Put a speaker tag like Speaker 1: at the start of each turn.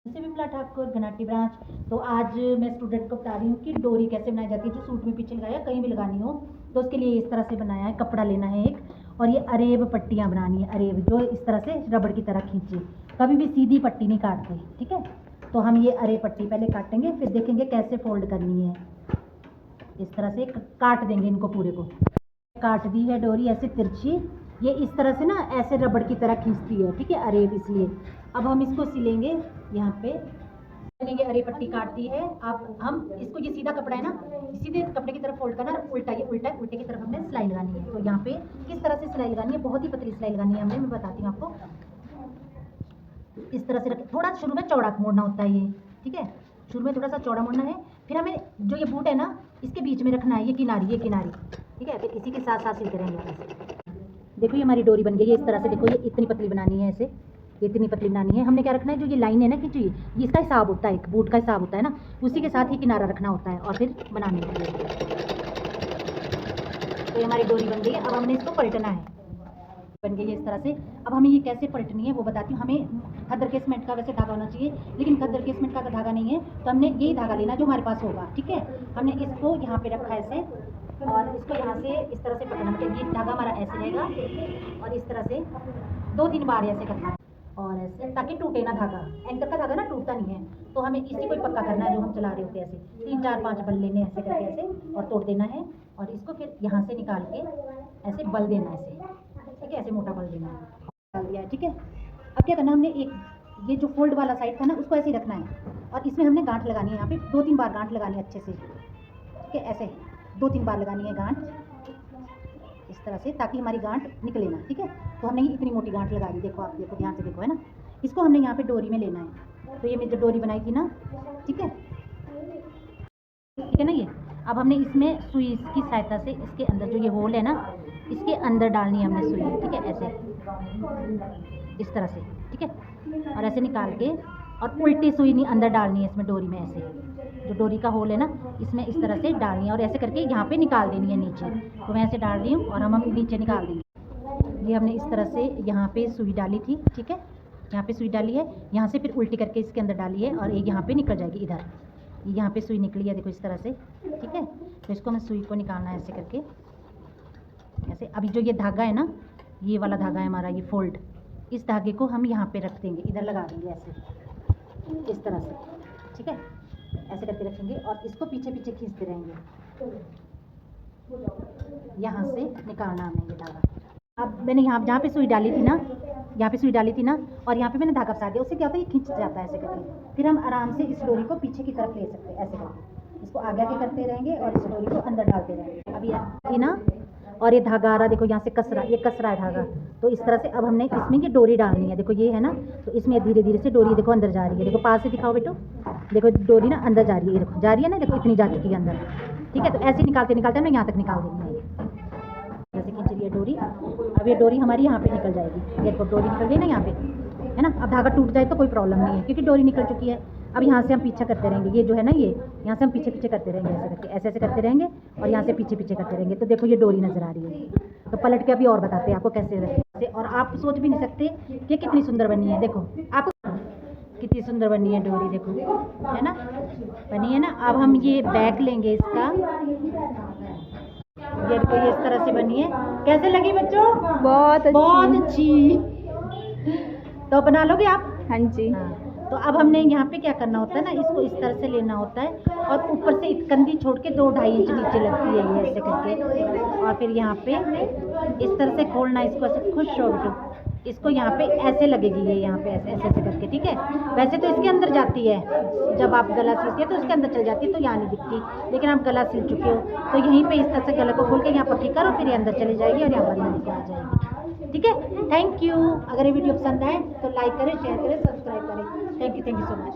Speaker 1: से विमला ठाकुर घनाटी ब्रांच। तो आज मैं स्टूडेंट को बता रही हूँ कि डोरी कैसे बनाई जाती है, जो सूट में पीछे लगाया कहीं भी लगानी हो तो उसके लिए इस तरह से बनाया है। कपड़ा लेना है एक, और ये अरेब पट्टियाँ बनानी है, अरेब जो इस तरह से रबड़ की तरह खींचे, कभी भी सीधी पट्टी नहीं काटते, ठीक है। तो हम ये अरेब पट्टी पहले काटेंगे, फिर देखेंगे कैसे फोल्ड करनी है। इस तरह से काट देंगे इनको पूरे को। काट दी है डोरी ऐसे तिरछी, ये इस तरह से ना ऐसे रबड़ की तरह खींचती है, ठीक है, अरेब। इसलिए अब हम इसको सिलेंगे। यहाँ पे मैंने ये अरेब पट्टी काट दी है। अब हम इसको, ये सीधा कपड़ा है ना, सीधे कपड़े की तरफ फोल्ड करना, उल्टा ये उल्टा, उल्टे की तरफ हमने सिलाई लगानी है। तो यहाँ पे किस तरह से सिलाई लगानी है, बहुत ही पतली सिलाई लगानी है हमने, मैं बताती हूँ आपको। इस तरह से रख, थोड़ा शुरू में चौड़ा मोड़ना होता है ये, ठीक है, शुरू में थोड़ा सा चौड़ा मोड़ना है। फिर हमें जो ये बूट है ना, इसके बीच में रखना है, ये किनारी, ठीक है। फिर इसी के साथ साथ सिलते रहेंगे। देखो ये हमारी डोरी बन गई है इस तरह से। देखो ये इतनी पतली बनानी है, ऐसे ये इतनी पतली बनानी है। हमने क्या रखना है, जो ये लाइन है ना खींची, ये इसका हिसाब होता है, एक बूट का हिसाब होता है ना, उसी के साथ ही किनारा रखना होता है और फिर बनानी होती है। तो ये हमारी डोरी बन गई है। अब हमने इसको पलटना है, बन गई है इस तरह से। अब हमें ये कैसे पलटनी है वो बताती हूँ। हमें खद्दर केसमेंट का वैसे धागा होना चाहिए, लेकिन खद्दर केसमेंट का धागा नहीं है, तो हमने यही धागा लेना जो हमारे पास होगा, ठीक है। हमने इसको यहाँ पे रखा है ऐसे, और इसको यहाँ से इस तरह से पकड़ना, मतलब ये धागा हमारा ऐसे रहेगा, और इस तरह से 2-3 बार ऐसे करना है, और ऐसे, ताकि टूटे ना धागा। एंकर का धागा ना टूटता नहीं है, तो हमें इसी को ही पक्का करना है जो हम चला रहे होते हैं। ऐसे 3-4-5 बल लेने, ऐसे करके ऐसे, और तोड़ देना है, और इसको फिर यहाँ से निकाल के ऐसे बल देना है, ऐसे, ठीक है, ऐसे मोटा बल देना है। डाल दिया है, ठीक है। अब क्या करना, हमने एक ये जो फोल्ड वाला साइड था ना, उसको ऐसे ही रखना है, और इसमें हमने गांठ लगानी है। यहाँ पे 2-3 बार गांठ लगानी है अच्छे से, ठीक है, ऐसे 2-3 बार लगानी है गांठ इस तरह से, ताकि हमारी गांठ निकले ना, ठीक है। तो हमने इतनी मोटी गांठ लगा दी, देखो आप, देखो ध्यान से देखो, है ना। इसको हमने यहाँ पे डोरी में लेना है। तो ये मैं जो डोरी बनाई थी ना, ठीक है ना ये। अब हमने इसमें सुई की सहायता से इसके अंदर जो ये होल है ना, इसके अंदर डालनी है हमने सुई, ठीक है, ऐसे इस तरह से, ठीक है, और ऐसे निकाल के, और उल्टी सुई नहीं अंदर डालनी है इसमें डोरी में, ऐसे जो डोरी का होल है ना, इसमें इस तरह से डालनी है, और ऐसे करके यहाँ पे निकाल देनी है नीचे। तो मैं ऐसे डाल रही हूँ, और हम नीचे निकाल देंगे। ये हमने इस तरह से यहाँ पे सुई डाली थी, ठीक है, यहाँ पे सुई डाली है, यहाँ से फिर उल्टी करके इसके अंदर डाली है, और एक यहाँ पे निकल जाएगी इधर, यहाँ पे सुई निकली है, देखो इस तरह से, ठीक है। तो इसको हमें सुई को निकालना है ऐसे करके, ऐसे। अभी जो ये धागा है ना, ये वाला धागा है हमारा, ये फोल्ड, इस धागे को हम यहाँ पे रख देंगे, इधर लगा देंगे ऐसे, इस तरह से, ठीक है, ऐसे करके रखेंगे, और इसको पीछे पीछे खींचते रहेंगे। यहाँ से निकालना हमें ये धागा। अब मैंने यहाँ जहाँ पे सुई डाली थी ना, यहाँ पे सुई डाली थी ना, और यहाँ पे मैंने धागा फंसा दिया, उससे क्या होता है, ये खींच जाता है ऐसे करके। फिर हम आराम से इस डोरी को पीछे की तरफ ले सकते हैं, ऐसे करके इसको आगे आगे करते रहेंगे, और इस डोरी को अंदर डालते रहेंगे। अभी ये ना, और ये धागा आ रहा, देखो यहाँ से कसरा, ये कसरा है धागा। तो इस तरह से अब हमने इसमें ये डोरी डालनी है, देखो ये है ना, तो इसमें धीरे धीरे से डोरी देखो अंदर जा रही है। देखो पास से दिखाओ बेटो, देखो डोरी ना अंदर जा रही है, देखो जा रही है ना, देखो इतनी जा चुकी है अंदर, ठीक है। तो ऐसे निकालते निकालते मैं यहाँ तक निकाल देंगे, जैसे खींच रही है डोरी। अब ये डोरी हमारी यहाँ पे निकल जाएगी, देखो डोरी निकल गई ना यहाँ पे, है ना। अब धागा टूट जाए तो कोई प्रॉब्लम नहीं है, क्योंकि डोरी निकल चुकी है। अब यहाँ से हम पीछे करते रहेंगे, ये जो है ना, ये यहाँ से हम पीछे पीछे करते रहेंगे, ऐसे करके, ऐसे ऐसे करते रहेंगे, और यहाँ से पीछे पीछे करते रहेंगे। तो देखो ये डोरी नजर आ रही है। तो पलट के अभी और बताते हैं आपको कैसे रखें, और आप सोच भी नहीं सकते कि कितनी सुंदर बनी है। देखो आप, कितनी सुंदर बनी है डोरी, देखो, है ना, बनी है ना। अब हम ये बैक लेंगे इसका, ये देखो ये इस तरह से बनी है। कैसे लगी बच्चों? बहुत अच्छी। तो बना लोगे आप?
Speaker 2: हाँ जी।
Speaker 1: हाँ। तो अब हमने यहाँ पे क्या करना होता है ना, इसको इस तरह से लेना होता है, और ऊपर से कंधी छोड़ के 2-2.5 इंच नीचे लगती है ये, ऐसे करके, और फिर यहाँ पे इस तरह से खोलना, इसको ऐसे खुश हो बेटो, इसको यहाँ पे ऐसे लगेगी ये, यहाँ पे ऐसे ऐसे ऐसे करके, ठीक है। वैसे तो इसके अंदर जाती है, जब आप गला सिलती है तो इसके अंदर चल जाती है, तो यहाँ नहीं दिखती, लेकिन आप गला सिल चुके हो तो यहीं पे इस तरह से गले को खोल के यहाँ पक्की करो, फिर ये अंदर चली जाएगी, और यहाँ बंद नीचे आ जाएगी, ठीक है। Thank you. अगर ये वीडियो पसंद आए तो लाइक करें, शेयर करें, सब्सक्राइब करें। Thank you so much.